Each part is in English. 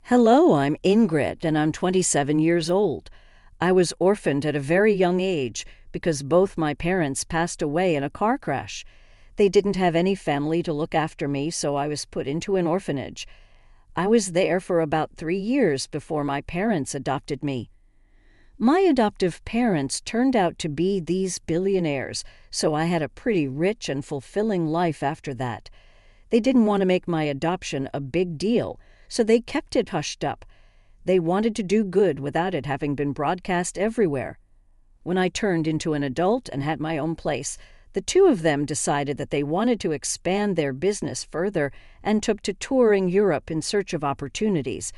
Hello, I'm Ingrid, and I'm 27 years old. I was orphaned at a very young age because both my parents passed away in a car crash. They didn't have any family to look after me, so I was put into an orphanage. I was there for about 3 years before my parents adopted me. My adoptive parents turned out to be these billionaires, so I had a pretty rich and fulfilling life after that. They didn't want to make my adoption a big deal, so they kept it hushed up. They wanted to do good without it having been broadcast everywhere. When I turned into an adult and had my own place, the two of them decided that they wanted to expand their business further and took to touring Europe in search of opportunities.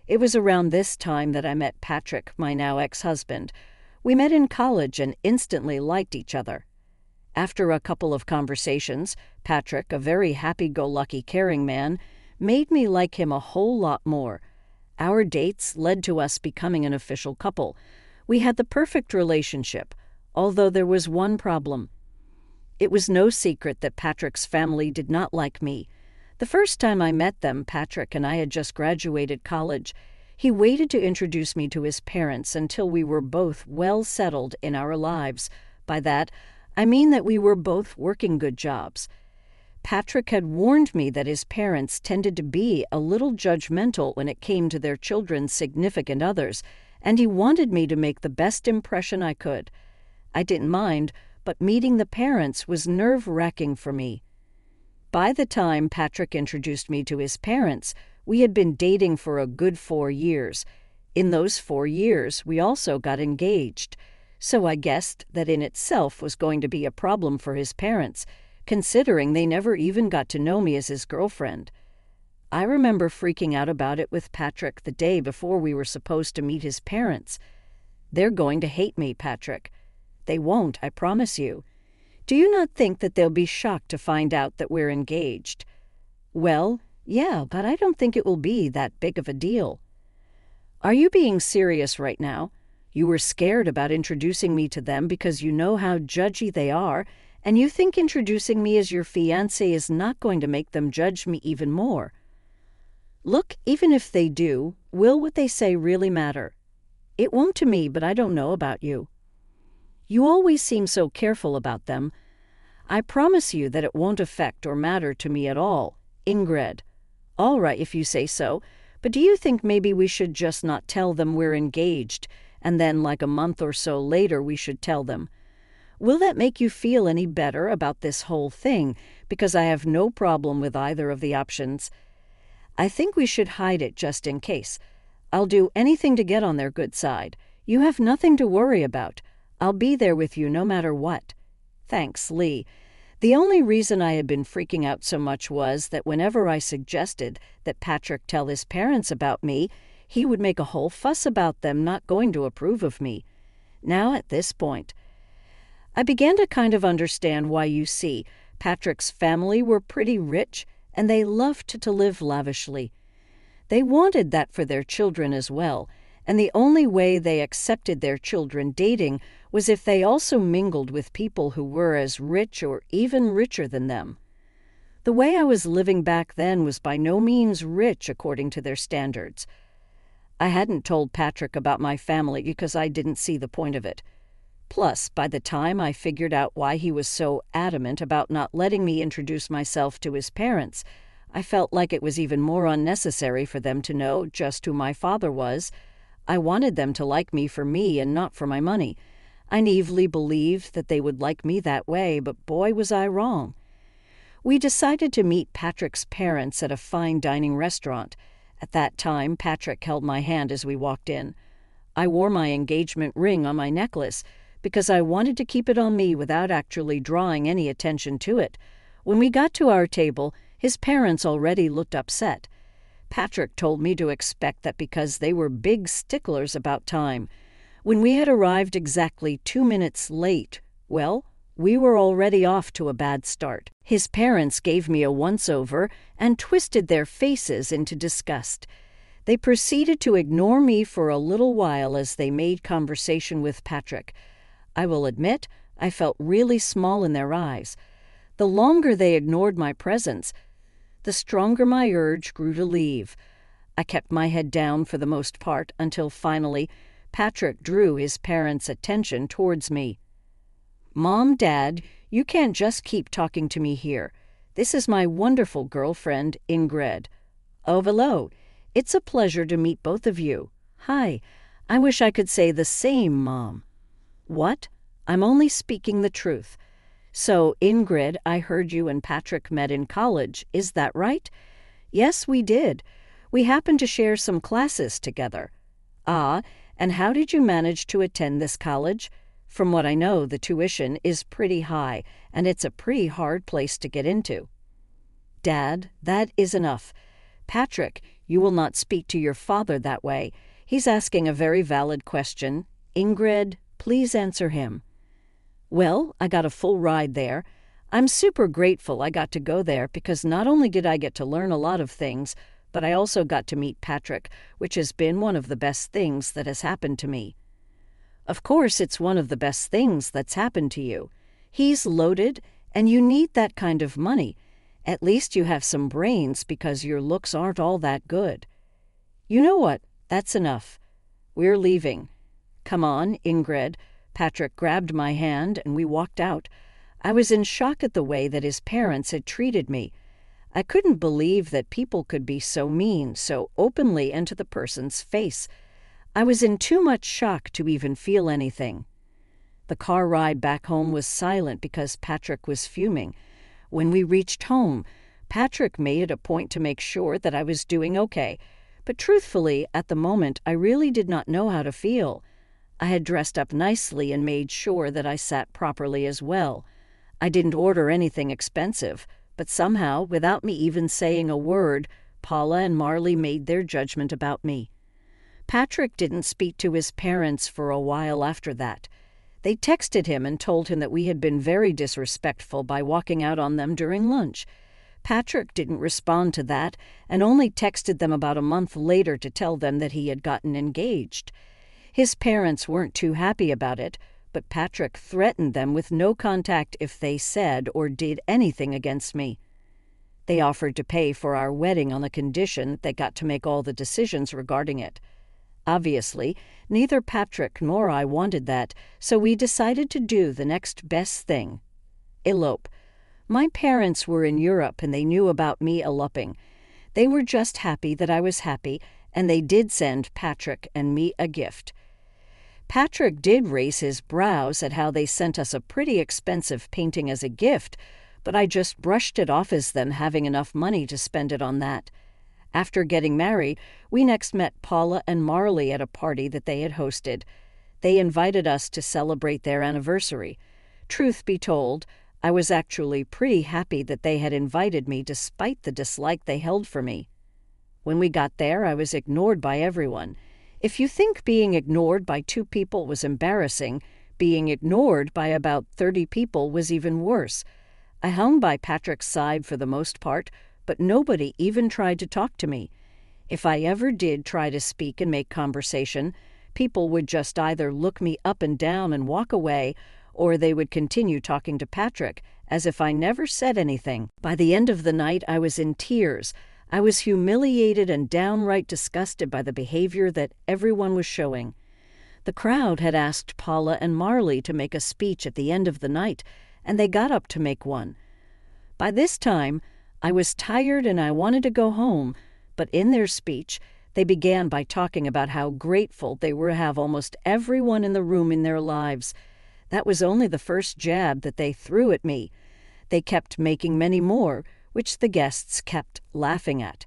It was around this time that I met Patrick, my now ex-husband. We met in college and instantly liked each other. After a couple of conversations, Patrick, a very happy-go-lucky, caring man, made me like him a whole lot more. Our dates led to us becoming an official couple. We had the perfect relationship, although there was one problem. It was no secret that Patrick's family did not like me. The first time I met them, Patrick and I had just graduated college. He waited to introduce me to his parents until we were both well settled in our lives. By that, I mean that we were both working good jobs. Patrick had warned me that his parents tended to be a little judgmental when it came to their children's significant others, and he wanted me to make the best impression I could. I didn't mind, but meeting the parents was nerve-wracking for me. By the time Patrick introduced me to his parents, we had been dating for a good 4 years. In those 4 years, we also got engaged. So I guessed that in itself was going to be a problem for his parents, considering they never even got to know me as his girlfriend. I remember freaking out about it with Patrick the day before we were supposed to meet his parents. "They're going to hate me, Patrick." "They won't, I promise you." "Do you not think that they'll be shocked to find out that we're engaged?" "Well, yeah, but I don't think it will be that big of a deal." "Are you being serious right now? You were scared about introducing me to them because you know how judgy they are, and you think introducing me as your fiancé is not going to make them judge me even more." "Look, even if they do, will what they say really matter?" "It won't to me, but I don't know about you." "You always seem so careful about them." "I promise you that it won't affect or matter to me at all, Ingrid." "All right, if you say so, but do you think maybe we should just not tell them we're engaged, and then like a month or so later we should tell them? Will that make you feel any better about this whole thing? Because I have no problem with either of the options. I think we should hide it just in case. I'll do anything to get on their good side. You have nothing to worry about. I'll be there with you no matter what." "Thanks, Lee." The only reason I had been freaking out so much was that whenever I suggested that Patrick tell his parents about me, he would make a whole fuss about them not going to approve of me. Now at this point, I began to kind of understand why. You see, Patrick's family were pretty rich, and they loved to live lavishly. They wanted that for their children as well, and the only way they accepted their children dating was if they also mingled with people who were as rich or even richer than them. The way I was living back then was by no means rich according to their standards. I hadn't told Patrick about my family because I didn't see the point of it. Plus, by the time I figured out why he was so adamant about not letting me introduce myself to his parents, I felt like it was even more unnecessary for them to know just who my father was. I wanted them to like me for me and not for my money. I naively believed that they would like me that way, but boy was I wrong. We decided to meet Patrick's parents at a fine dining restaurant. At that time, Patrick held my hand as we walked in. I wore my engagement ring on my necklace because I wanted to keep it on me without actually drawing any attention to it. When we got to our table, his parents already looked upset. Patrick told me to expect that because they were big sticklers about time. When we had arrived exactly 2 minutes late, well, we were already off to a bad start. His parents gave me a once-over and twisted their faces into disgust. They proceeded to ignore me for a little while as they made conversation with Patrick. I will admit, I felt really small in their eyes. The longer they ignored my presence, the stronger my urge grew to leave. I kept my head down for the most part until finally Patrick drew his parents' attention towards me. "Mom, Dad, you can't just keep talking to me here. This is my wonderful girlfriend, Ingrid. Oh, hello. It's a pleasure to meet both of you. Hi. I wish I could say the same, Mom." "What? I'm only speaking the truth. So, Ingrid, I heard you and Patrick met in college. Is that right?" "Yes, we did. We happened to share some classes together." "Ah, and how did you manage to attend this college? From what I know, the tuition is pretty high, and it's a pretty hard place to get into." "Dad, that is enough. Patrick, you will not speak to your father that way. He's asking a very valid question. Ingrid, please answer him." "Well, I got a full ride there. I'm super grateful I got to go there because not only did I get to learn a lot of things, but I also got to meet Patrick, which has been one of the best things that has happened to me." "Of course it's one of the best things that's happened to you. He's loaded, and you need that kind of money. At least you have some brains because your looks aren't all that good." "You know what? That's enough. We're leaving. Come on, Ingrid." Patrick grabbed my hand and we walked out. I was in shock at the way that his parents had treated me. I couldn't believe that people could be so mean, so openly, and to the person's face. I was in too much shock to even feel anything. The car ride back home was silent because Patrick was fuming. When we reached home, Patrick made it a point to make sure that I was doing okay. But truthfully, at the moment, I really did not know how to feel. I had dressed up nicely and made sure that I sat properly as well. I didn't order anything expensive, but somehow, without me even saying a word, Paula and Marley made their judgment about me. Patrick didn't speak to his parents for a while after that. They texted him and told him that we had been very disrespectful by walking out on them during lunch. Patrick didn't respond to that and only texted them about a month later to tell them that he had gotten engaged. His parents weren't too happy about it, but Patrick threatened them with no contact if they said or did anything against me. They offered to pay for our wedding on the condition that they got to make all the decisions regarding it. Obviously, neither Patrick nor I wanted that, so we decided to do the next best thing: elope. My parents were in Europe and they knew about me eloping. They were just happy that I was happy, and they did send Patrick and me a gift. Patrick did raise his brows at how they sent us a pretty expensive painting as a gift, but I just brushed it off as them having enough money to spend it on that. After getting married, we next met Paula and Marley at a party that they had hosted. They invited us to celebrate their anniversary. Truth be told, I was actually pretty happy that they had invited me despite the dislike they held for me. When we got there, I was ignored by everyone. If you think being ignored by 2 people was embarrassing, being ignored by about 30 people was even worse. I hung by Patrick's side for the most part, but nobody even tried to talk to me. If I ever did try to speak and make conversation, people would just either look me up and down and walk away, or they would continue talking to Patrick, as if I never said anything. By the end of the night, I was in tears. I was humiliated and downright disgusted by the behavior that everyone was showing. The crowd had asked Paula and Marley to make a speech at the end of the night, and they got up to make one. By this time, I was tired and I wanted to go home, but in their speech, they began by talking about how grateful they were to have almost everyone in the room in their lives. That was only the first jab that they threw at me. They kept making many more, which the guests kept laughing at.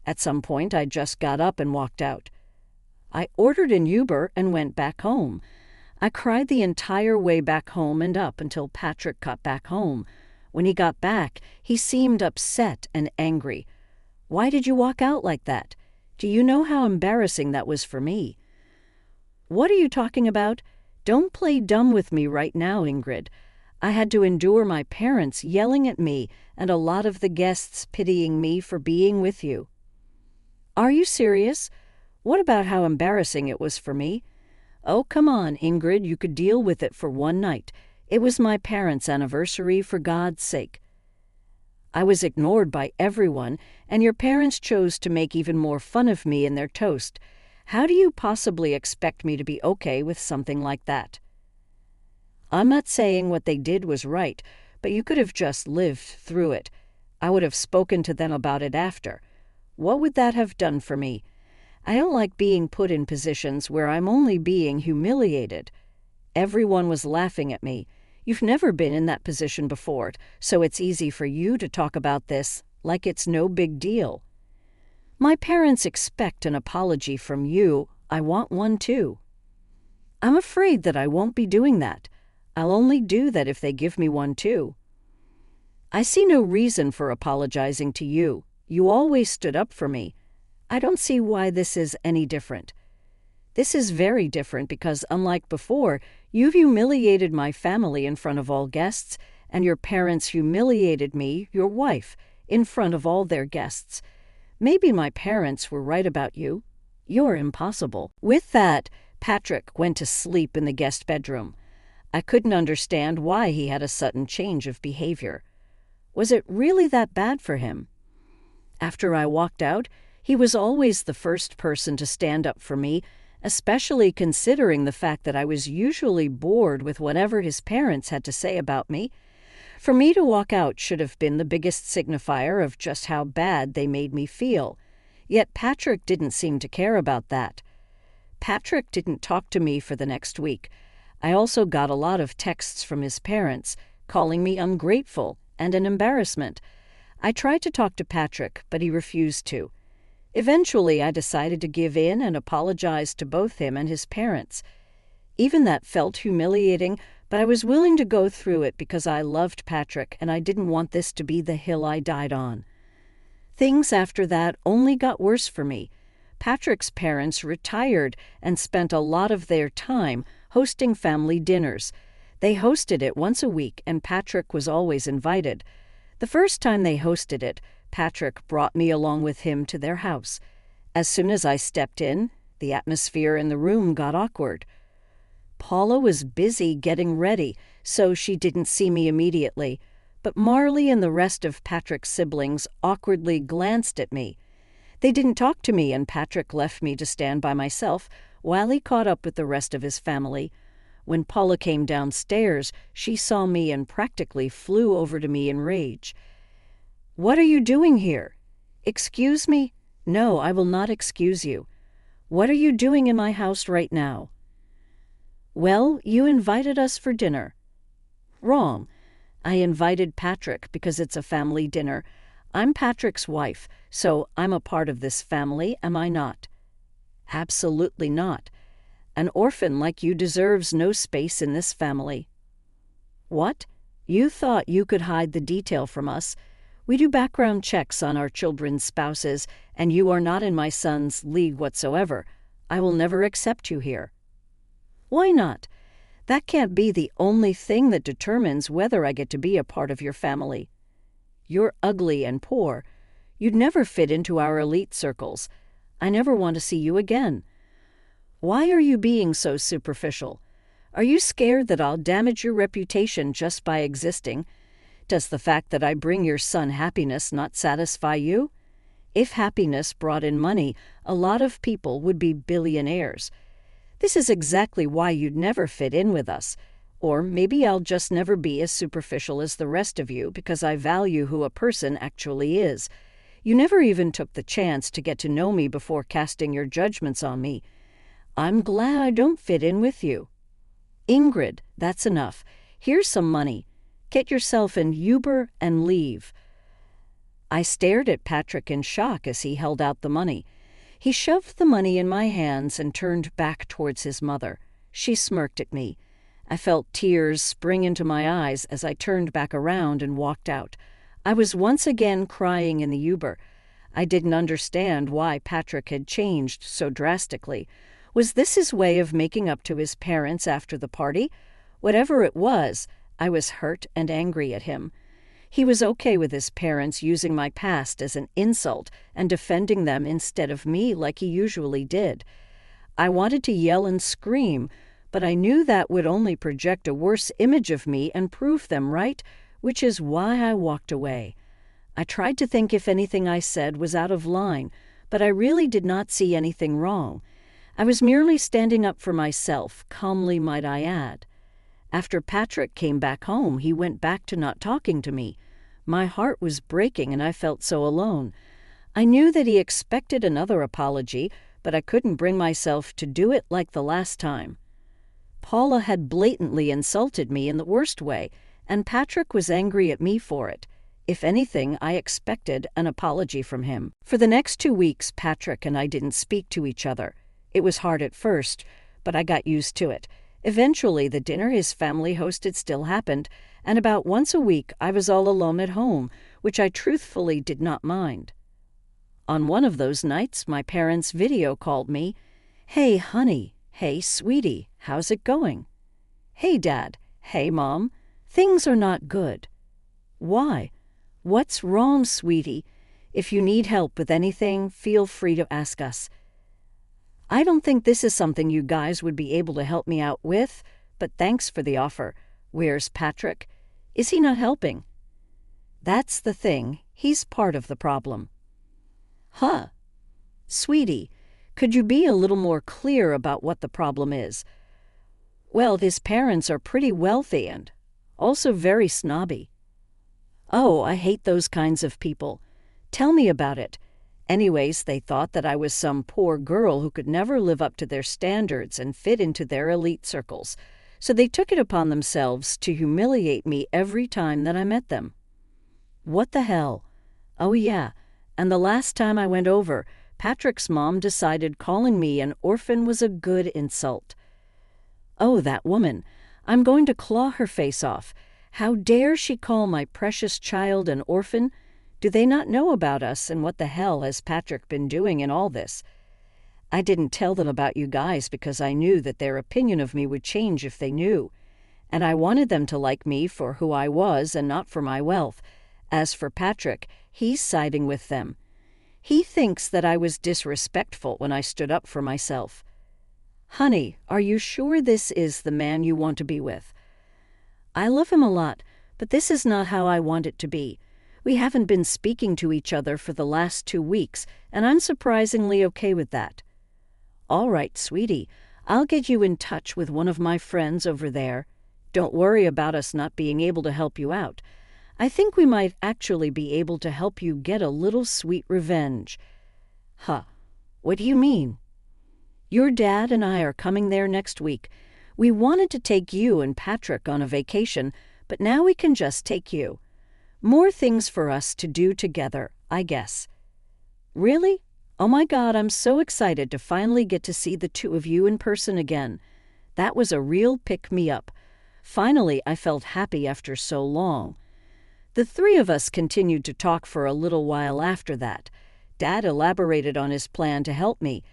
At some point, I just got up and walked out. I ordered an Uber and went back home. I cried the entire way back home and up until Patrick got back home. When he got back, he seemed upset and angry. "Why did you walk out like that? Do you know how embarrassing that was for me?" "What are you talking about? Don't play dumb with me right now, Ingrid. I had to endure my parents yelling at me and a lot of the guests pitying me for being with you." "Are you serious? What about how embarrassing it was for me?" "Oh, come on, Ingrid, you could deal with it for one night. It was my parents' anniversary, for God's sake." I was ignored by everyone, and your parents chose to make even more fun of me in their toast. How do you possibly expect me to be okay with something like that? I'm not saying what they did was right, but you could have just lived through it. I would have spoken to them about it after. What would that have done for me? I don't like being put in positions where I'm only being humiliated. Everyone was laughing at me. You've never been in that position before, so it's easy for you to talk about this like it's no big deal. My parents expect an apology from you. I want one too. I'm afraid that I won't be doing that. I'll only do that if they give me one too. I see no reason for apologizing to you. You always stood up for me. I don't see why this is any different. This is very different because, unlike before, you've humiliated my family in front of all guests, and your parents humiliated me, your wife, in front of all their guests. Maybe my parents were right about you. You're impossible. With that, Patrick went to sleep in the guest bedroom. I couldn't understand why he had a sudden change of behavior. Was it really that bad for him? After I walked out, he was always the first person to stand up for me, especially considering the fact that I was usually bored with whatever his parents had to say about me. For me to walk out should have been the biggest signifier of just how bad they made me feel. Yet Patrick didn't seem to care about that. Patrick didn't talk to me for the next week. I also got a lot of texts from his parents, calling me ungrateful and an embarrassment. I tried to talk to Patrick, but he refused to. Eventually, I decided to give in and apologize to both him and his parents. Even that felt humiliating, but I was willing to go through it because I loved Patrick and I didn't want this to be the hill I died on. Things after that only got worse for me. Patrick's parents retired and spent a lot of their time hosting family dinners. They hosted it once a week, and Patrick was always invited. The first time they hosted it, Patrick brought me along with him to their house. As soon as I stepped in, the atmosphere in the room got awkward. Paula was busy getting ready, so she didn't see me immediately, but Marley and the rest of Patrick's siblings awkwardly glanced at me. They didn't talk to me, and Patrick left me to stand by myself while he caught up with the rest of his family. When Paula came downstairs, she saw me and practically flew over to me in rage. "What are you doing here?" "Excuse me?" "No, I will not excuse you." "What are you doing in my house right now?" "Well, you invited us for dinner." "Wrong. I invited Patrick because it's a family dinner. I'm Patrick's wife, so I'm a part of this family, am I not?" "Absolutely not. An orphan like you deserves no space in this family." "What? You thought you could hide the detail from us. We do background checks on our children's spouses, and you are not in my son's league whatsoever. I will never accept you here." "Why not? That can't be the only thing that determines whether I get to be a part of your family. You're ugly and poor. You'd never fit into our elite circles. I never want to see you again. Why are you being so superficial? Are you scared that I'll damage your reputation just by existing? Does the fact that I bring your son happiness not satisfy you? If happiness brought in money, a lot of people would be billionaires. This is exactly why you'd never fit in with us. Or maybe I'll just never be as superficial as the rest of you because I value who a person actually is. You never even took the chance to get to know me before casting your judgments on me. I'm glad I don't fit in with you." "Ingrid, that's enough. Here's some money. Get yourself an Uber and leave." I stared at Patrick in shock as he held out the money. He shoved the money in my hands and turned back towards his mother. She smirked at me. I felt tears spring into my eyes as I turned back around and walked out. I was once again crying in the Uber. I didn't understand why Patrick had changed so drastically. Was this his way of making up to his parents after the party? Whatever it was, I was hurt and angry at him. He was okay with his parents using my past as an insult and defending them instead of me like he usually did. I wanted to yell and scream, but I knew that would only project a worse image of me and prove them right, which is why I walked away. I tried to think if anything I said was out of line, but I really did not see anything wrong. I was merely standing up for myself, calmly might I add. After Patrick came back home, he went back to not talking to me. My heart was breaking and I felt so alone. I knew that he expected another apology, but I couldn't bring myself to do it like the last time. Paula had blatantly insulted me in the worst way, and Patrick was angry at me for it. If anything, I expected an apology from him. For the next 2 weeks, Patrick and I didn't speak to each other. It was hard at first, but I got used to it. Eventually, the dinner his family hosted still happened, and about once a week I was all alone at home, which I truthfully did not mind. On one of those nights, my parents video called me. "Hey, honey. Hey, sweetie. How's it going?" "Hey, Dad. Hey, Mom. Things are not good." "Why? What's wrong, sweetie? If you need help with anything, feel free to ask us." "I don't think this is something you guys would be able to help me out with, but thanks for the offer. Where's Patrick? Is he not helping?" "That's the thing. He's part of the problem." "Huh. Sweetie, could you be a little more clear about what the problem is?" "Well, his parents are pretty wealthy and also very snobby." "Oh, I hate those kinds of people. Tell me about it." Anyways, they thought that I was some poor girl who could never live up to their standards and fit into their elite circles, so they took it upon themselves to humiliate me every time that I met them. What the hell? Oh yeah, and the last time I went over, Patrick's mom decided calling me an orphan was a good insult. Oh, that woman. I'm going to claw her face off. How dare she call my precious child an orphan? Do they not know about us, and what the hell has Patrick been doing in all this? I didn't tell them about you guys because I knew that their opinion of me would change if they knew. And I wanted them to like me for who I was and not for my wealth. As for Patrick, he's siding with them. He thinks that I was disrespectful when I stood up for myself. Honey, are you sure this is the man you want to be with? I love him a lot, but this is not how I want it to be. We haven't been speaking to each other for the last 2 weeks, and I'm surprisingly okay with that. All right, sweetie, I'll get you in touch with one of my friends over there. Don't worry about us not being able to help you out. I think we might actually be able to help you get a little sweet revenge. Huh, what do you mean? Your dad and I are coming there next week. We wanted to take you and Patrick on a vacation, but now we can just take you. More things for us to do together, I guess. Really? Oh my God, I'm so excited to finally get to see the two of you in person again. That was a real pick-me-up. Finally, I felt happy after so long. The 3 of us continued to talk for a little while after that. Dad elaborated on his plan to help me.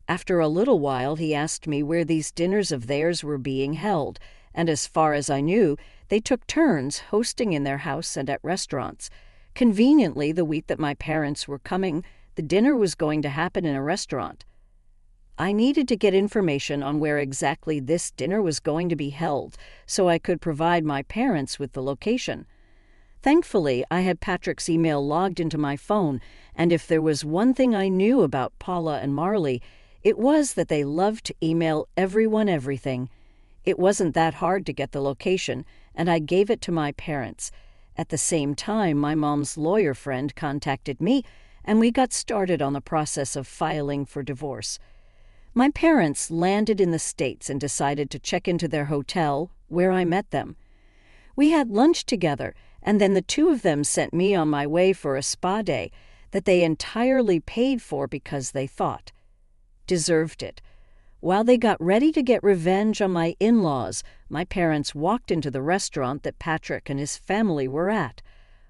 After a little while, he asked me where these dinners of theirs were being held, and as far as I knew, they took turns hosting in their house and at restaurants. Conveniently, the week that my parents were coming, the dinner was going to happen in a restaurant. I needed to get information on where exactly this dinner was going to be held, so I could provide my parents with the location. Thankfully, I had Patrick's email logged into my phone, and if there was one thing I knew about Paula and Marley, it was that they loved to email everyone everything. It wasn't that hard to get the location, and I gave it to my parents. At the same time, my mom's lawyer friend contacted me, and we got started on the process of filing for divorce. My parents landed in the States and decided to check into their hotel, where I met them. We had lunch together, and then the 2 of them sent me on my way for a spa day that they entirely paid for because they thought deserved it. While they got ready to get revenge on my in-laws, my parents walked into the restaurant that Patrick and his family were at.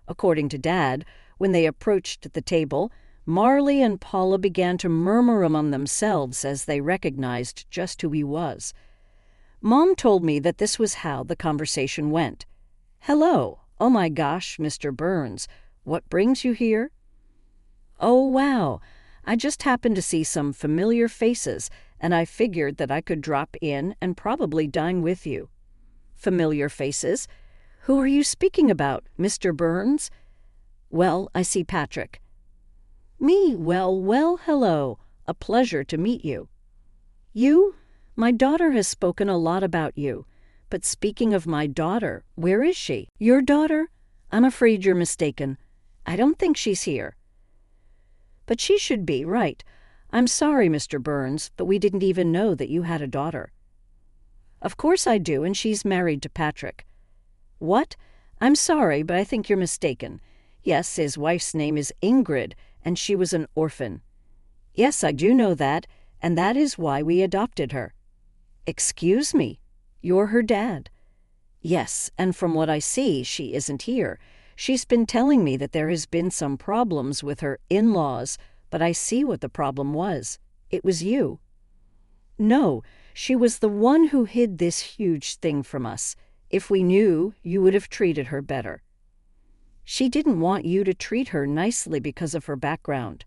According to Dad, when they approached the table, Marley and Paula began to murmur among themselves as they recognized just who he was. Mom told me that this was how the conversation went. "Hello. Oh my gosh, Mr. Burns. What brings you here?" "Oh, wow. I just happened to see some familiar faces, and I figured that I could drop in and probably dine with you." "Familiar faces? Who are you speaking about, Mr. Burns?" Well, I see Patrick. Me? Well, hello. A pleasure to meet you. You? My daughter has spoken a lot about you. But speaking of my daughter, where is she? Your daughter? I'm afraid you're mistaken. I don't think she's here. But she should be, right. I'm sorry, Mr. Burns, but we didn't even know that you had a daughter. Of course I do, and she's married to Patrick. What? I'm sorry, but I think you're mistaken. Yes, his wife's name is Ingrid, and she was an orphan. Yes, I do know that, and that is why we adopted her. Excuse me, you're her dad. Yes, and from what I see, she isn't here. She's been telling me that there has been some problems with her in-laws, but I see what the problem was. It was you. No, she was the one who hid this huge thing from us. If we knew, you would have treated her better. She didn't want you to treat her nicely because of her background.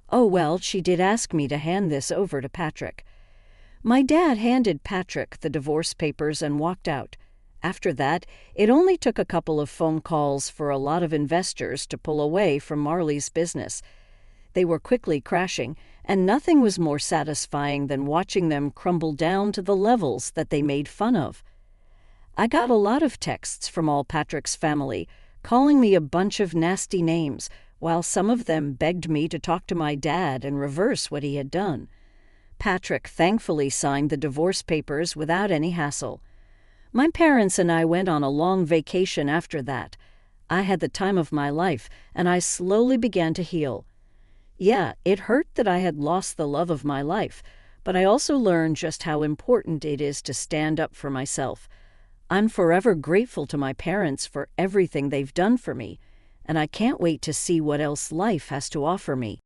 Oh, well, she did ask me to hand this over to Patrick. My dad handed Patrick the divorce papers and walked out. After that, it only took a couple of phone calls for a lot of investors to pull away from Marley's business. They were quickly crashing, and nothing was more satisfying than watching them crumble down to the levels that they made fun of. I got a lot of texts from all Patrick's family, calling me a bunch of nasty names, while some of them begged me to talk to my dad and reverse what he had done. Patrick thankfully signed the divorce papers without any hassle. My parents and I went on a long vacation after that. I had the time of my life, and I slowly began to heal. Yeah, it hurt that I had lost the love of my life, but I also learned just how important it is to stand up for myself. I'm forever grateful to my parents for everything they've done for me, and I can't wait to see what else life has to offer me.